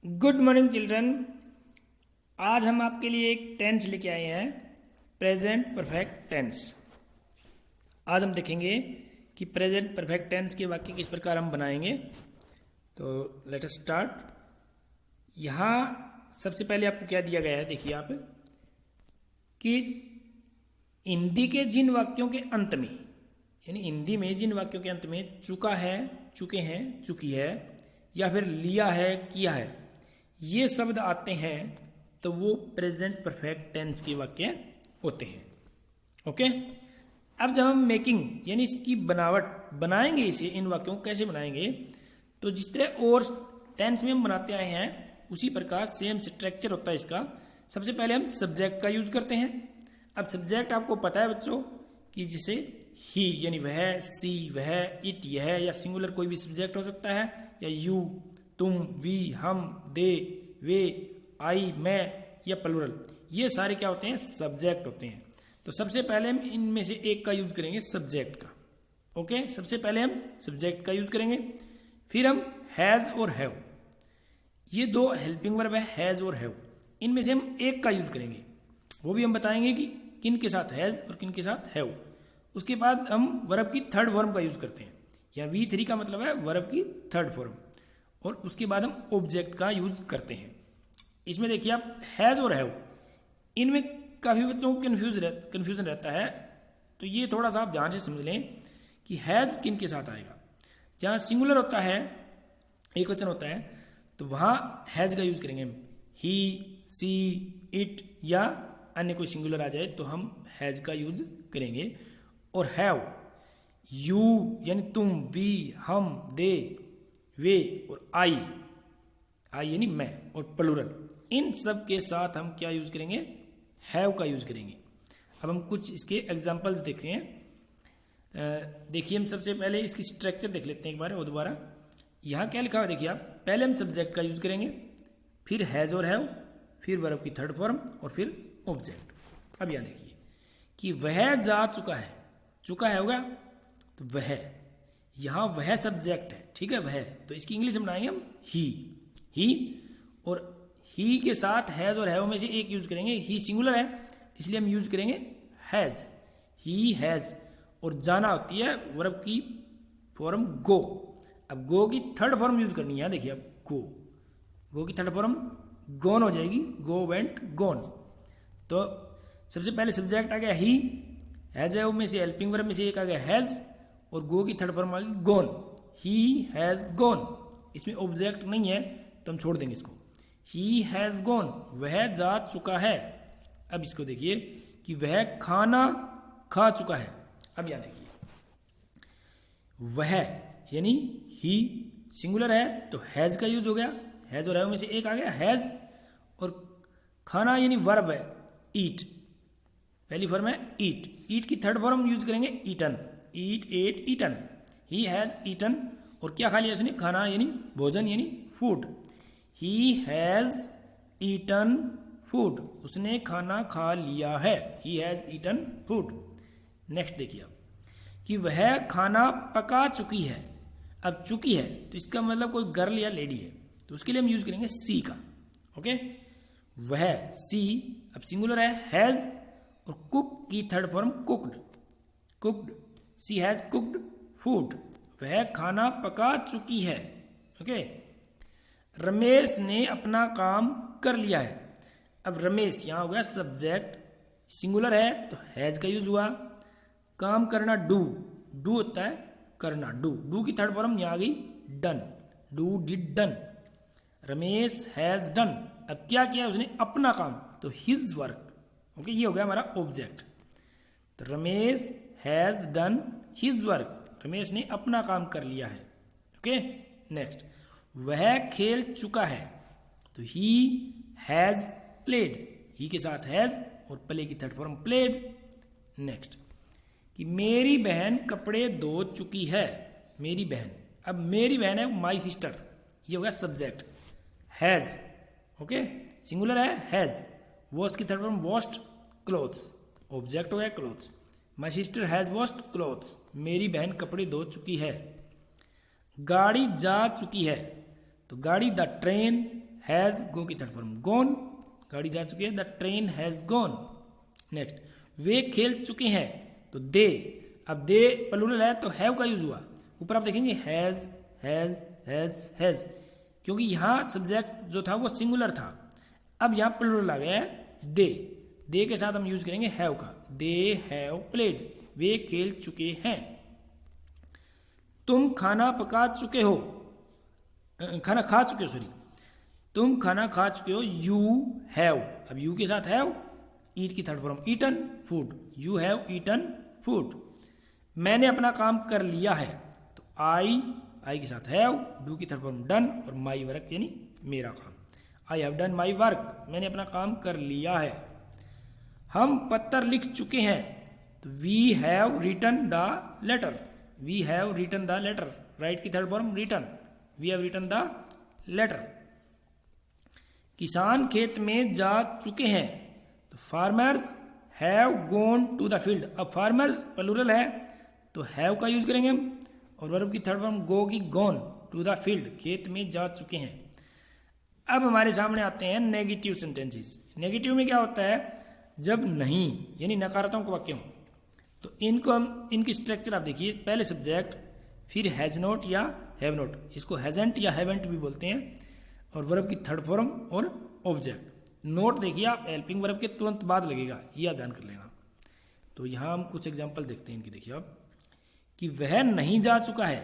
Good morning children. आज हम आपके लिए एक टेंस लेके आए हैं, प्रेजेंट परफेक्ट टेंस। आज हम देखेंगे कि प्रेजेंट परफेक्ट टेंस के वाक्य किस प्रकार हम बनाएंगे। तो लेट अस स्टार्ट। यहाँ सबसे पहले आपको क्या दिया गया है, देखिए आप कि हिंदी के जिन वाक्यों के अंत में, यानी हिंदी में जिन वाक्यों के अंत में चुका है, चुके हैं, चुकी है या फिर लिया है, किया है, ये शब्द आते हैं तो वो प्रेजेंट परफेक्ट टेंस के वाक्य होते हैं। ओके। अब जब हम मेकिंग यानी इसकी बनावट बनाएंगे, इसे इन वाक्यों को कैसे बनाएंगे, तो जिस तरह और टेंस में हम बनाते आए हैं उसी प्रकार सेम स्ट्रक्चर होता है इसका। सबसे पहले हम सब्जेक्ट का यूज करते हैं। अब सब्जेक्ट आपको पता है बच्चों कि जिसे ही यानी वह, सी, वह, इट, यह या सिंगुलर कोई भी सब्जेक्ट हो सकता है, या यू, तुम, वी, हम, दे, वे, आई, मैं या प्लूरल, ये सारे क्या होते हैं, सब्जेक्ट होते हैं। तो सबसे पहले हम इनमें से एक का यूज करेंगे, सब्जेक्ट का। ओके, सबसे पहले हम सब्जेक्ट का यूज करेंगे। फिर हम हैज और हैव, ये दो हेल्पिंग वर्ब है, हैज और हैव, इनमें से हम एक का यूज करेंगे। वो भी हम बताएंगे कि किन के साथ हैज और किन के साथ हैव। उसके बाद हम वर्ब की थर्ड फॉर्म का यूज करते हैं, या V3 का मतलब है वर्ब की थर्ड फॉर्म। और उसके बाद हम ऑब्जेक्ट का यूज करते हैं। इसमें देखिए आप हैज और हैव, इनमें काफ़ी बच्चों को कन्फ्यूजन रहता है। तो ये थोड़ा सा आप ध्यान से समझ लें कि हैज किन के साथ आएगा। जहाँ सिंगुलर होता है, एक वचन होता है, तो वहाँ हैज का यूज करेंगे हम। ही, सी, इट या अन्य कोई सिंगुलर आ जाए तो हम हैज का यूज करेंगे। और हैव, यू यानी तुम, वी, हम, दे, वे और आई यानी मैं और प्लूरल, इन सब के साथ हम क्या यूज करेंगे, हैव का यूज करेंगे। अब हम कुछ इसके एग्जांपल्स देखते हैं। देखिए हम सबसे पहले इसकी स्ट्रक्चर देख लेते हैं एक बार और दोबारा। यहाँ क्या लिखा हुआ है देखिए आप, पहले हम सब्जेक्ट का यूज करेंगे, फिर हैज और हैव, फिर वर्ब की थर्ड फॉर्म और फिर ऑब्जेक्ट। अब यहाँ देखिए कि वह जा चुका है, चुका है होगा तो वह, यहाँ वह सब्जेक्ट है, ठीक है, वह, तो इसकी इंग्लिश में बनाएंगे हम ही। और ही के साथ हैज और हैव में से एक यूज करेंगे। ही सिंगुलर है इसलिए हम यूज करेंगे हैज, ही हैज। और जाना होती है वर्ब की फॉर्म गो। अब गो की थर्ड फॉर्म यूज करनी है, देखिए अब गो की थर्ड फॉर्म गोन हो जाएगी, गो, वेंट, गोन। तो सबसे पहले सब्जेक्ट आ गया ही, हैज हैव में से हेल्पिंग वर्ब में से एक आ गया हैज, और गो की थर्ड फॉर्म आ गई गोन, ही हैज गोन। इसमें ऑब्जेक्ट नहीं है तो हम छोड़ देंगे इसको। ही हैज गोन, वह जा चुका है। अब इसको देखिए कि वह खाना खा चुका है। अब यहां देखिए वह यानी ही सिंगुलर है तो हैज का यूज हो गया, हैज और हैव में से एक आ गया हैज। और खाना यानी वर्ब है ईट, पहली फॉर्म है ईट, ईट की थर्ड फॉर्म यूज करेंगे eaten, eat, ate, eaten. He has eaten, और क्या खा लिया उसने, खाना यानी भोजन यानी food. He has eaten food, उसने खाना खा लिया है, he has eaten food. Next देखिए आप कि वह खाना पका चुकी है। अब चुकी है तो इसका मतलब कोई गर्ल या लेडी है, तो उसके लिए हम यूज करेंगे सी का। ओके, वह सी, अब सिंगुलर है हैज, और कुक की third form cooked, she has cooked food, वह खाना पका चुकी है। ओके, रमेश ने अपना काम कर लिया है। अब रमेश यहां हो गया सब्जेक्ट, सिंगुलर है तो हैज का यूज हुआ। काम करना डू होता है करना, डू की थर्ड फॉर्म यहां आ गई done, do, did, done. Ramesh has done, अब क्या किया उसने, अपना काम, तो हिज वर्क। ओके, ये हो गया हमारा ऑब्जेक्ट। तो Ramesh has done his work, Ramesh ने अपना काम कर लिया है। ओके, नेक्स्ट वह खेल चुका है, तो ही हैज प्लेड, ही के साथ हैज और प्ले की थर्ड फॉर्म प्लेड। नेक्स्ट कि मेरी बहन कपड़े धो चुकी है, मेरी बहन, अब मेरी बहन है माई सिस्टर, ये हो गया सब्जेक्ट हैज। ओके, सिंगुलर है हैज, वॉश की third form washed clothes, object हो गया clothes. My sister has washed clothes, मेरी बहन कपड़े धो चुकी है। गाड़ी जा चुकी है, तो गाड़ी द ट्रेन हैज गो की थर्ड फॉर्म गोन, गाड़ी जा चुकी है, the train has gone. Next, वे खेल चुके हैं, तो दे, अब दे प्लूरल है तो हैव का यूज हुआ। ऊपर आप देखेंगे हैज हैज हैज हैज, क्योंकि यहां सब्जेक्ट जो था वो सिंगुलर था, अब यहां प्लूरल आ गया है दे, दे के साथ हम यूज करेंगे हैव का, दे हैव प्लेड, वे खेल चुके हैं। तुम खाना पका चुके हो, खाना खा चुके हो, सॉरी, तुम खाना खा चुके हो, यू हैव, अब यू के साथ हैव, ईट की third form eaten food, you have eaten food. मैंने अपना काम कर लिया है, तो आई के साथ हैव, डू की थर्ड फॉर्म डन, और माई वर्क यानी मेरा काम, I have done my work, मैंने अपना काम कर लिया है। हम पत्र लिख चुके हैं, तो we have written the letter, we have written the letter, write की third form written, we have written the letter. किसान खेत में जा चुके हैं, तो farmers have gone to the field, अब फार्मर्स प्लूरल है तो हैव का यूज करेंगे हम, और वर्ब की थर्ड फॉर्म गो की गॉन टू द फील्ड, खेत में जा चुके हैं। अब हमारे सामने आते हैं नेगेटिव सेंटेंसेस। नेगेटिव में क्या होता है, जब नहीं यानी नकारात्मक वाक्य हो, तो इनको हम, इनकी स्ट्रक्चर आप देखिए, पहले सब्जेक्ट, फिर हैज नॉट या हैव नॉट, इसको हैजेंट या हैवेंट भी बोलते हैं, और वर्ब की थर्ड फॉर्म और ऑब्जेक्ट। नोट देखिए आप, हेल्पिंग वर्ब के तुरंत बाद लगेगा, ये आप ध्यान कर लेना। तो यहां हम कुछ एग्जांपल देखते हैं इनकी, देखिए आप, कि वह नहीं जा चुका है,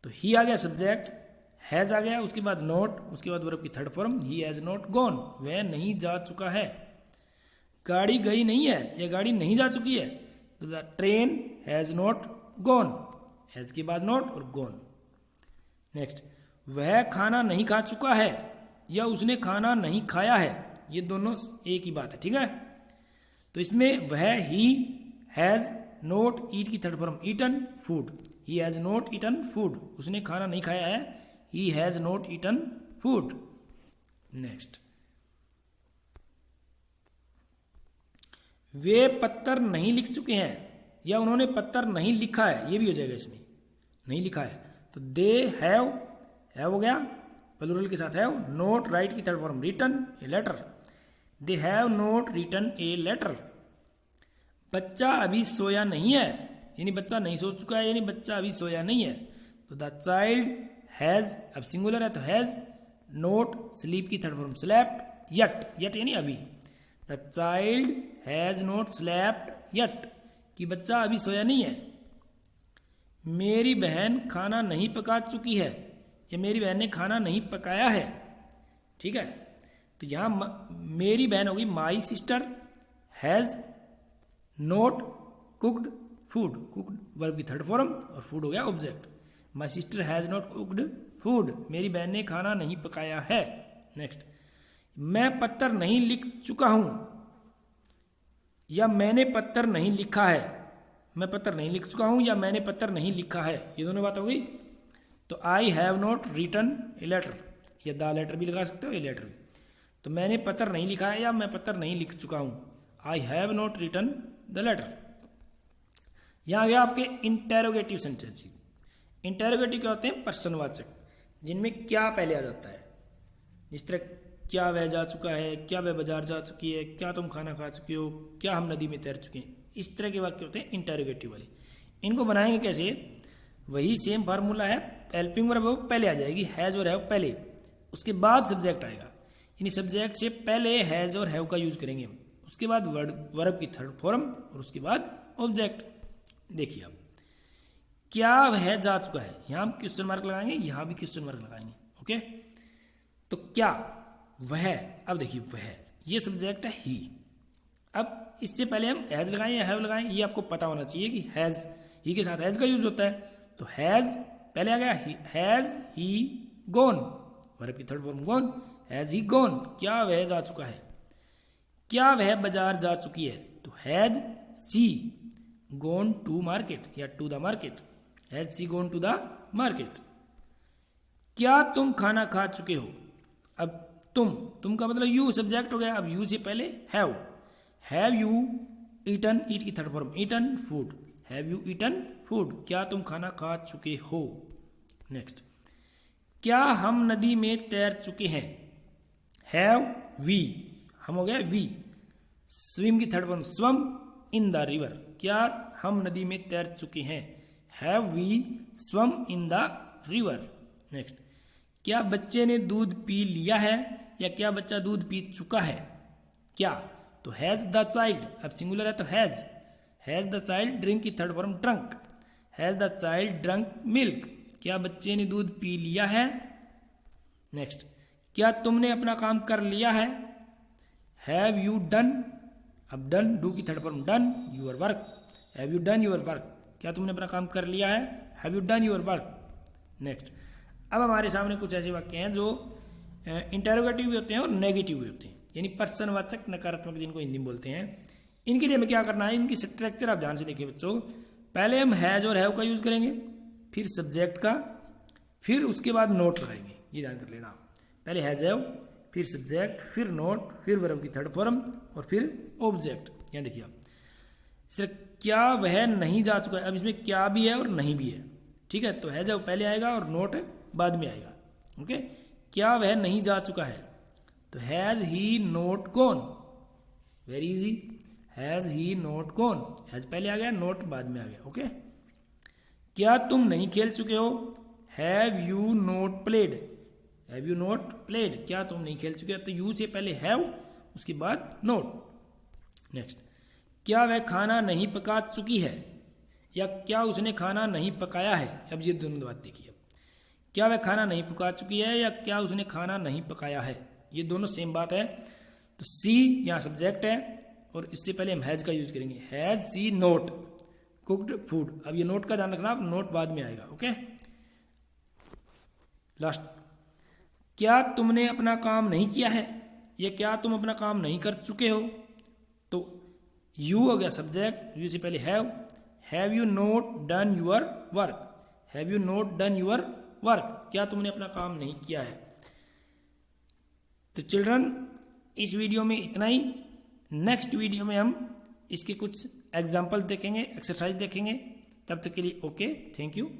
तो ही आ गया सब्जेक्ट, हैज आ गया, उसके बाद नोट, उसके बाद वर्ब की third form, he has not gone, वह नहीं जा चुका है। गाड़ी गई नहीं है, या गाड़ी नहीं जा चुकी है, तो the train has not gone, has के बाद नॉट और गॉन। नेक्स्ट, वह खाना नहीं खा चुका है, या उसने खाना नहीं खाया है, ये दोनों एक ही बात है, ठीक है। तो इसमें वह, ही हैज नॉट, ईट की third form eaten food, he has not eaten food, उसने खाना नहीं खाया है, he has not eaten food. Next, वे पत्थर नहीं लिख चुके हैं, या उन्होंने पत्थर नहीं लिखा है, ये भी हो जाएगा इसमें, नहीं लिखा है, तो दे हैव हो गया, प्लूरल के साथ हैव, नोट, राइट की third form written a letter, they have not written a letter. बच्चा अभी सोया नहीं है, यानी बच्चा नहीं सो चुका है, यानी बच्चा अभी सोया नहीं है, तो द चाइल्ड हैज, अब सिंगुलर है तो हैज नोट, स्लीप की थर्ड फॉर्म स्लेप्ट, यट यानी अभी, the child has note slept yet, कि बच्चा अभी सोया नहीं है। मेरी बहन खाना नहीं पका चुकी है, या मेरी बहन ने खाना नहीं पकाया है, ठीक है। तो यहां मेरी बहन होगी my sister has note cooked food, cooked verb की थर्ड फॉर्म, और फूड हो गया object, my sister has not cooked food, मेरी बहन ने खाना नहीं पकाया है। नेक्स्ट, मैं पत्र नहीं लिख चुका हूं, या मैंने पत्र नहीं लिखा है, मैं पत्र नहीं लिख चुका हूं, या मैंने पत्र नहीं लिखा है, ये दोनों बात हो गई। तो I have not written a letter, या द लेटर भी लगा सकते हो, ए लेटर भी, तो मैंने पत्र नहीं लिखा है, या मैं पत्र नहीं लिख चुका हूं, I have not written the letter. यहां आ गया आपके इंटेरोगेटिव सेंटेंसेस। इंटेरोगेटिव क्या होते हैं, प्रश्नवाचक, जिनमें क्या पहले आ जाता है, जिस तरह क्या वह जा चुका है, क्या वह बाजार जा चुकी है, क्या तुम खाना खा चुके हो, क्या हम नदी में तैर चुके हैं, इस तरह के वाक्य होते हैं इंटेरोगेटिव वाले। इनको बनाएंगे कैसे, वही सेम फार्मूला है, हेल्पिंग वर्ब पहले आ जाएगी, हैज और हैव पहले, उसके बाद सब्जेक्ट आएगा, यानी सब्जेक्ट से पहले हैज और हैव का यूज करेंगे हम, उसके बाद वर्ब की थर्ड फॉर्म, और उसके बाद ऑब्जेक्ट। देखिए अब, क्या वह जा चुका है, यहां हम क्वेश्चन मार्क लगाएंगे, यहां भी क्वेश्चन मार्क लगाएंगे, ओके। तो क्या वह, अब देखिए वह, ये सब्जेक्ट है ही, अब इससे पहले हम हैज लगाएं या हैव लगाएं, ये आपको पता होना चाहिए कि हैज, ही के साथ हैज का यूज होता है, तो हैज पहले आ गया, हैज ही गॉन, वर्ब की third form gone, has he gone, क्या वह जा चुका है। क्या वह बाजार जा चुकी है, तो has she gone to market, या to the market, has she gone to the market. क्या तुम खाना खा चुके हो, अब तुम का मतलब यू सब्जेक्ट हो गया, अब यू से पहले हैव यू ईटन, ईट की third form eaten food, have you eaten food, क्या तुम खाना खा चुके हो। नेक्स्ट, क्या हम नदी में तैर चुके हैं, हैव वी, हम हो गया वी। स्विम की third form swam in the river, क्या हम नदी में तैर चुके हैं, have we swam in the river. Next, क्या बच्चे ने दूध पी लिया है या क्या बच्चा दूध पी चुका है, क्या, तो हैज द चाइल्ड, अब सिंगुलर है तो हैज द चाइल्ड ड्रिंक की third form drunk, has the child drunk milk, क्या बच्चे ने दूध पी लिया है। नेक्स्ट, क्या तुमने अपना काम कर लिया है, हैव यू डन, अब डन डू की third form done your work, have you done your work, क्या तुमने अपना काम कर लिया है, have you done your work. Next, अब हमारे सामने कुछ ऐसे वाक्य हैं जो इंटेरोगेटिव भी होते हैं और नेगेटिव भी होते हैं, यानी प्रश्नवाचक नकारात्मक जिनको हिंदी में बोलते हैं। इनके लिए हमें क्या करना है, इनकी स्ट्रक्चर आप ध्यान से देखिए बच्चों। पहले हम हैज और हैव का यूज करेंगे, फिर सब्जेक्ट का, फिर उसके बाद नोट लगाएंगे, ये ध्यान कर लेना। पहले हैज हैव, फिर सब्जेक्ट, फिर नोट, फिर वर्ब की थर्ड फॉर्म और फिर ऑब्जेक्ट। यहाँ देखिए आप, इस तरह क्या वह नहीं जा चुका है, अब इसमें क्या भी है और नहीं भी है, ठीक है। तो हैज हैव पहले आएगा और नोट बाद में आएगा, ओके। क्या वह नहीं जा चुका है, तो has he note gone, very easy, has he note gone, has पहले आ गया, नोट बाद में आ गया, ओके। क्या तुम नहीं खेल चुके हो, have you note played, have you note played, क्या तुम नहीं खेल चुके हो, तो यू से पहले हैव उसके बाद नोट। नेक्स्ट, क्या वह खाना नहीं पका चुकी है या क्या उसने खाना नहीं पकाया है, अब ये दोनों बात देखिए। क्या वह खाना नहीं पका चुकी है या क्या उसने खाना नहीं पकाया है, ये दोनों सेम बात है। तो सी यहाँ सब्जेक्ट है और इससे पहले हम हैज का यूज करेंगे, has she not cooked food, अब ये नोट का ध्यान रखना, नोट बाद में आएगा, ओके। लास्ट, क्या तुमने अपना काम नहीं किया है या क्या तुम अपना काम नहीं कर चुके हो, तो यू हो गया सब्जेक्ट, यू से पहले have you not done your work, have you not done your work, क्या तुमने अपना काम नहीं किया है। तो चिल्ड्रन, इस वीडियो में इतना ही। नेक्स्ट वीडियो में हम इसके कुछ एग्जाम्पल देखेंगे, एक्सरसाइज देखेंगे। तब तक के लिए ओके, थैंक यू।